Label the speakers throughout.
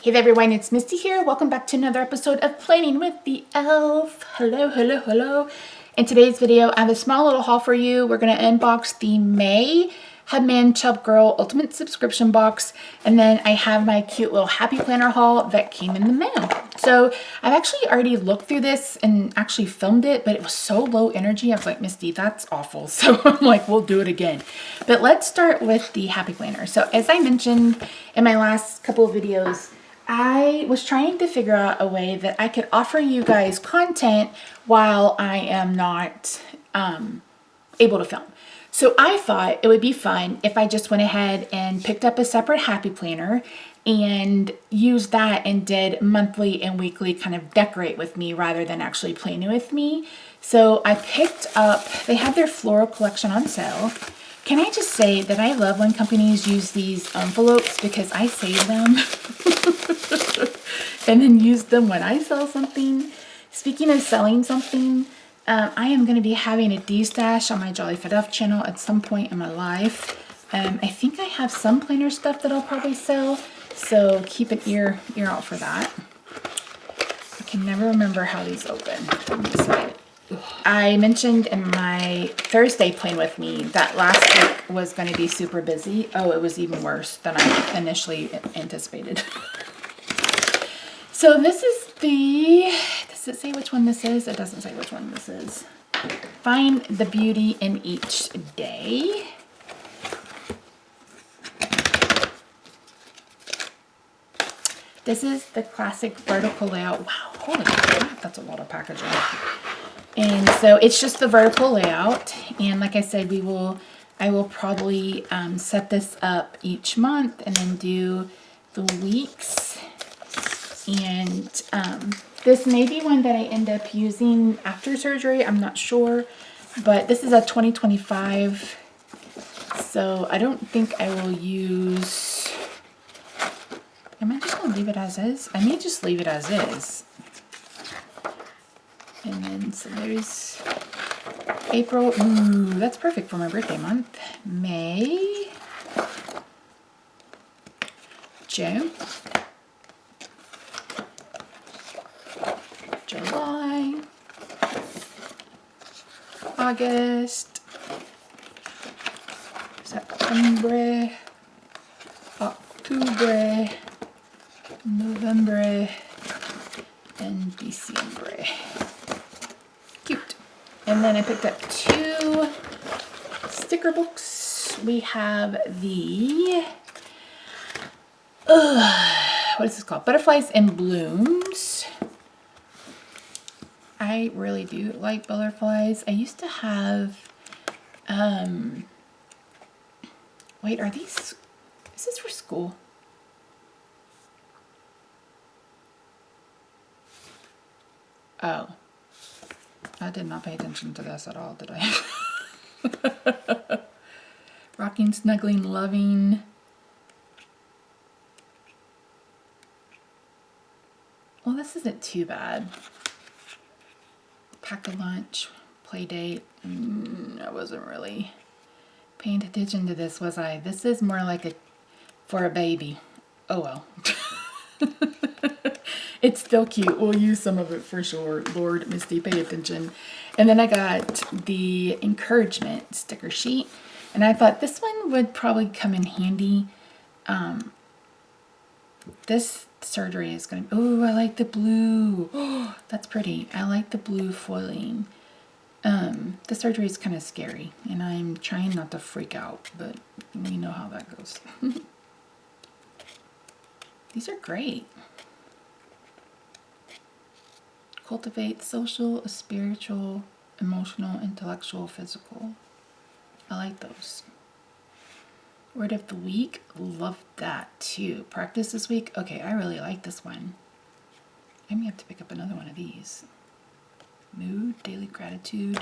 Speaker 1: Hey there everyone, it's Misty here. Welcome back to another episode of Planning with the Elf. Hello, hello, hello. In today's video, I have a small little haul for you. We're going to unbox the May Hubman Chubgirl Ultimate Subscription Box. And then I have my cute little Happy Planner haul that came in the mail. So I've actually already looked through this and actually filmed it, but it was so low energy. I was like, Misty, that's awful. So I'm like, we'll do it again. But let's start with the Happy Planner. So as I mentioned in my last couple of videos, I was trying to figure out a way that I could offer you guys content while I am not able to film. So I thought it would be fun if I just went ahead and picked up a separate Happy Planner and used that and did monthly and weekly kind of decorate with me rather than actually planning with me. So I picked up, they have their floral collection on sale. Can I just say that I love when companies use these envelopes because I save them and then use them when I sell something. Speaking of selling something, I am going to be having a D-stash on my Jolly Fit Elf channel at some point in my life. I think I have some planner stuff that I'll probably sell, so keep an ear out for that. I can never remember how these open on this side. I mentioned in my Thursday Plan With Me that last week was going to be super busy. Oh, it was even worse than I initially anticipated. So this is the, does it say which one this is? It doesn't say which one this is. Find the beauty in each day. This is the classic vertical layout. Wow, holy crap, that's a lot of packaging. And so it's just the vertical layout, and like I said, I will probably set this up each month and then do the weeks. And this may be one that I end up using after surgery, I'm not sure, but this is a 2025, so I don't think I will use, am I just going to leave it as is? I may just leave it as is. And then, so there's April. Ooh, that's perfect for my birthday month. May. June. July. August. September. October. November. And December. Cute. And then I picked up 2 sticker books. We have the, what is this called? Butterflies and Blooms. I really do like butterflies. I used to have, wait, are these, is this for school? Oh. I did not pay attention to this at all, did I? Rocking, snuggling, loving. Well, this isn't too bad. Pack a lunch, play date. I wasn't really paying attention to this, was I? This is more like for a baby. Oh well. It's still cute. We'll use some of it for sure. Lord, Misty, pay attention. And then I got the encouragement sticker sheet. And I thought this one would probably come in handy. This surgery is going to... Oh, I like the blue. Oh, that's pretty. I like the blue foiling. The surgery is kind of scary. And I'm trying not to freak out. But we know how that goes. These are great. Cultivate social, spiritual, emotional, intellectual, physical. I like those. Word of the week, love that too. Practice this week. Okay, I really like this one. I may have to pick up another one of these. Mood, daily gratitude.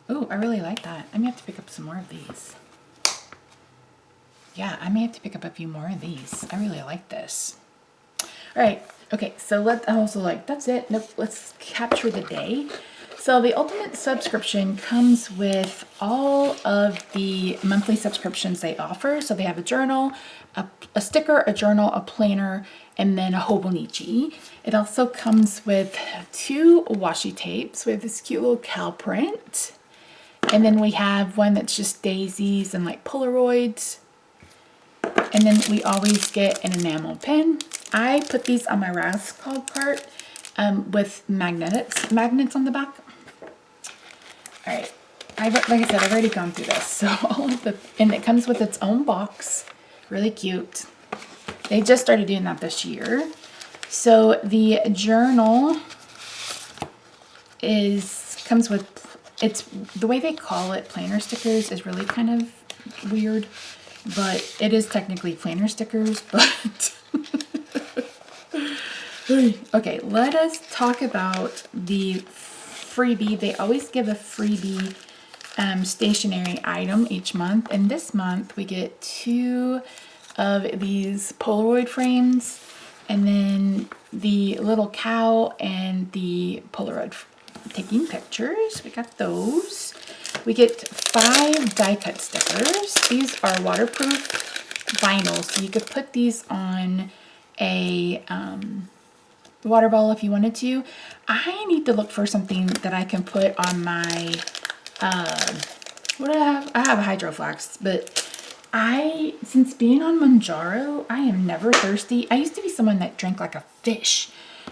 Speaker 1: Oh, I really like that. I may have to pick up some more of these. Yeah, I may have to pick up a few more of these. I really like this. All right. Okay, so I also like, that's it. Nope, let's capture the day. So the Ultimate subscription comes with all of the monthly subscriptions they offer. So they have a journal, a sticker, a journal, a planner, and then a Hobonichi. It also comes with 2 washi tapes. We have this cute little cow print. And then we have one that's just daisies and like Polaroids. And then we always get an enamel pen. I put these on my Rascal cart with magnets on the back. All right, like I said, I've already gone through this. So and it comes with its own box, really cute. They just started doing that this year. So the journal comes with, it's the way they call it planner stickers is really kind of weird, but it is technically planner stickers, but okay, let us talk about the freebie. They always give a freebie stationery item each month, and this month we get 2 of these Polaroid frames, and then the little cow and the Polaroid taking pictures. We got those. We get 5 die cut stickers. These are waterproof vinyl, so you could put these on a water bottle if you wanted to. I need to look for something that I can put on my what do I have? I have a Hydro Flask, but since being on Manjaro, I am never thirsty. I used to be someone that drank like a fish,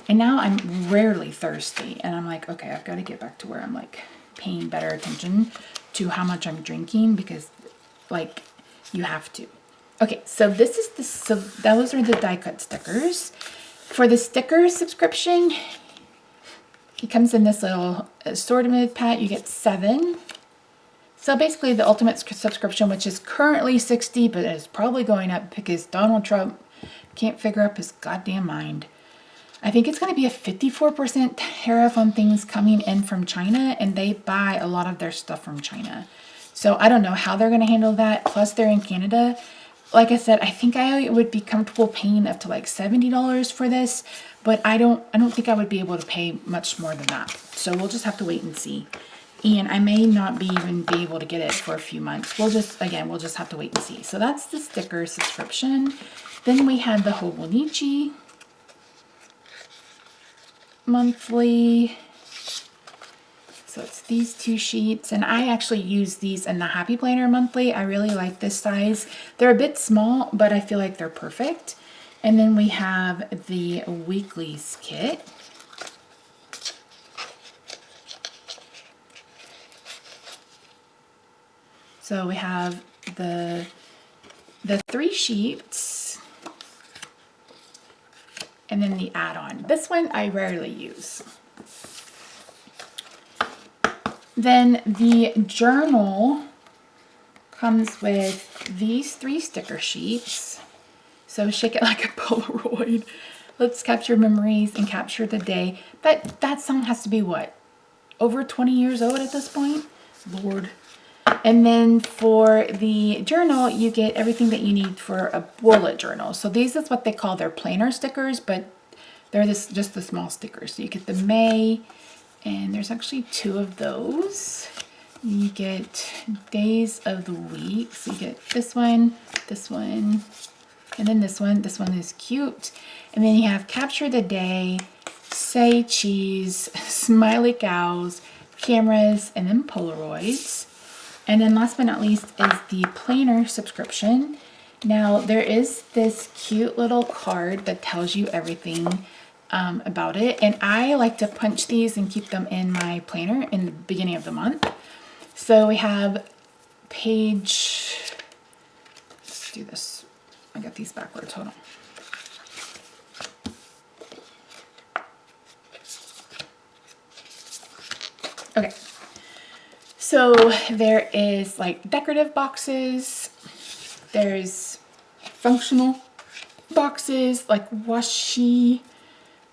Speaker 1: and now I'm rarely thirsty, and I'm like, okay, I've got to get back to where I'm like paying better attention to how much I'm drinking, because like you have to. Okay, so those are the die cut stickers. For the sticker subscription, it comes in this little assortment pack. You get 7. So basically the Ultimate subscription, which is currently $60, but it's probably going up because Donald Trump can't figure up his goddamn mind. I think it's going to be a 54% tariff on things coming in from China, and they buy a lot of their stuff from China. So I don't know how they're going to handle that. Plus they're in Canada. Like I said, I think I would be comfortable paying up to like $70 for this, but I don't think I would be able to pay much more than that. So we'll just have to wait and see. And I may not even be able to get it for a few months. We'll just have to wait and see. So that's the sticker subscription. Then we have the Hobonichi monthly. So it's these 2 sheets, and I actually use these in the Happy Planner monthly. I really like this size. They're a bit small, but I feel like they're perfect. And then we have the weeklies kit. So we have the 3 sheets, and then the add-on. This one I rarely use. Then the journal comes with these 3 sticker sheets. So shake it like a Polaroid. Let's capture memories and capture the day. That song has to be what? Over 20 years old at this point? Lord. And then for the journal, you get everything that you need for a bullet journal. So these is what they call their planner stickers, but they're just the small stickers. So you get the May, and there's actually 2 of those. You get days of the week. So you get this one, and then this one. This one is cute. And then you have capture the day, say cheese, smiley cows, cameras, and then Polaroids. And then last but not least is the planner subscription. Now there is this cute little card that tells you everything about it, and I like to punch these and keep them in my planner in the beginning of the month. So we have page, let's do this, I got these backwards, hold on. Okay, so there is like decorative boxes, there's functional boxes like washi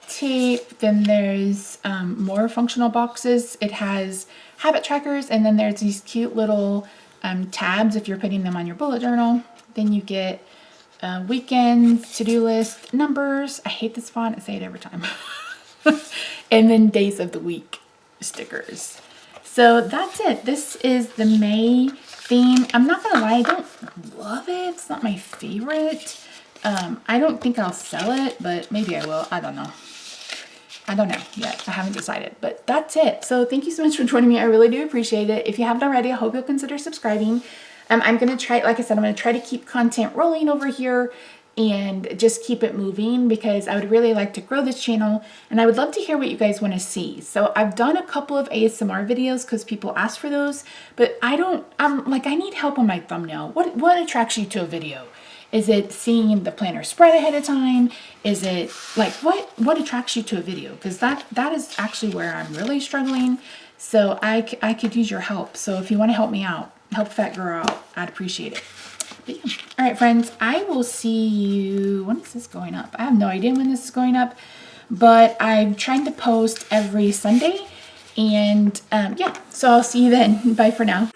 Speaker 1: tape, then there's more functional boxes. It has habit trackers, and then there's these cute little tabs if you're putting them on your bullet journal. Then you get weekends, to-do list, numbers. I hate this font, I say it every time. And then days of the week. stickers. So that's it. This is the May theme. I'm not gonna lie, I don't love it. It's not my favorite. I don't think I'll sell it, but maybe I will. I don't know. I don't know yet. I haven't decided, but that's it. So thank you so much for joining me. I really do appreciate it. If you haven't already, I hope you'll consider subscribing. I'm going to try, like I said, I'm going to try to keep content rolling over here and just keep it moving because I would really like to grow this channel and I would love to hear what you guys want to see. So I've done a couple of ASMR videos because people ask for those, but I need help on my thumbnail. What attracts you to a video? Is it seeing the planner spread ahead of time? Is it like, what attracts you to a video? Because that is actually where I'm really struggling. So I could use your help. So if you want to help me out, help Fat Girl out, I'd appreciate it. But yeah. All right, friends, I will see you. When is this going up? I have no idea when this is going up, but I'm trying to post every Sunday. And yeah, so I'll see you then. Bye for now.